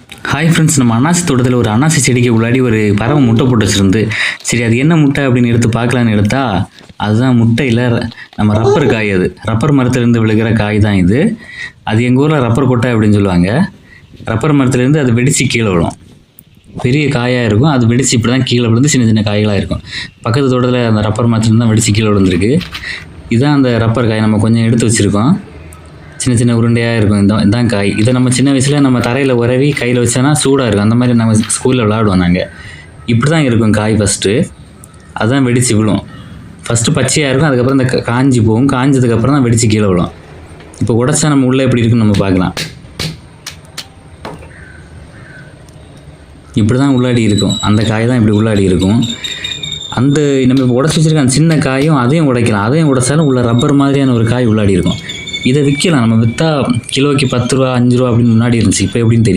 Hi friends, நம்ம அன்னாசி தோட்டத்தில் ஒரு அன்னாசி செடிக்கு உள்ளாடி ஒரு பறவை முட்டை போட்டு வச்சுருந்து. சரி, அது என்ன முட்டை அப்படின்னு எடுத்து பார்க்கலான்னு எடுத்தா, அதுதான் முட்டையில் நம்ம ரப்பர் காய். அது ரப்பர் மரத்துலேருந்து விழுகிற காய் தான் இது. அது எங்கள் ஊரில் ரப்பர் கொட்டை அப்படின்னு சொல்லுவாங்க. ரப்பர் மரத்துலேருந்து அது வெடித்து கீழே விழும். பெரிய காயாக இருக்கும். அது வெடித்து இப்படி தான் கீழே விழுந்து சின்ன சின்ன காய்களாக இருக்கும். பக்கத்து தோட்டத்தில் அந்த ரப்பர் மரத்துலேருந்து தான் வெடித்து கீழே விழுந்திருக்கு. இதுதான் அந்த ரப்பர் காய். நம்ம கொஞ்சம் எடுத்து வச்சுருக்கோம். சின்ன சின்ன உருண்டையாக இருக்கும். இதான் காய். இதை நம்ம சின்ன வயசில் நம்ம தரையில் உரவி கையில் வச்சோன்னா சூடாக இருக்கும். அந்த மாதிரி நம்ம ஸ்கூலில் விளாடுவோம் நாங்கள். இப்படி தான் இருக்கும் காய் ஃபஸ்ட்டு. அதுதான் வெடித்து விழும். ஃபஸ்ட்டு பச்சையாக இருக்கும். அதுக்கப்புறம் இந்த காஞ்சி போகும். காஞ்சதுக்கப்புறம் தான் வெடித்து கீழே விழும். இப்போ உடச்சா நம்ம உள்ளே எப்படி இருக்குன்னு நம்ம பார்க்கலாம். இப்படி தான் உள்ளாடி இருக்கும். அந்த காய் தான் இப்படி உள்ளாடி இருக்கும். அந்த நம்ம இப்போ உடச்சி வச்சுருக்க அந்த சின்ன காயும் அதையும் உடைக்கலாம். அதையும் உடைச்சாலும் உள்ள ரப்பர் மாதிரியான ஒரு காய் உள்ளாடி இருக்கும். இதை விற்கலாம். நம்ம விற்றா கிலோக்கு 10 ரூபா 5 ரூபா அப்படின்னு முன்னாடி இருந்துச்சு. இப்போ எப்படின்னு தெரியல.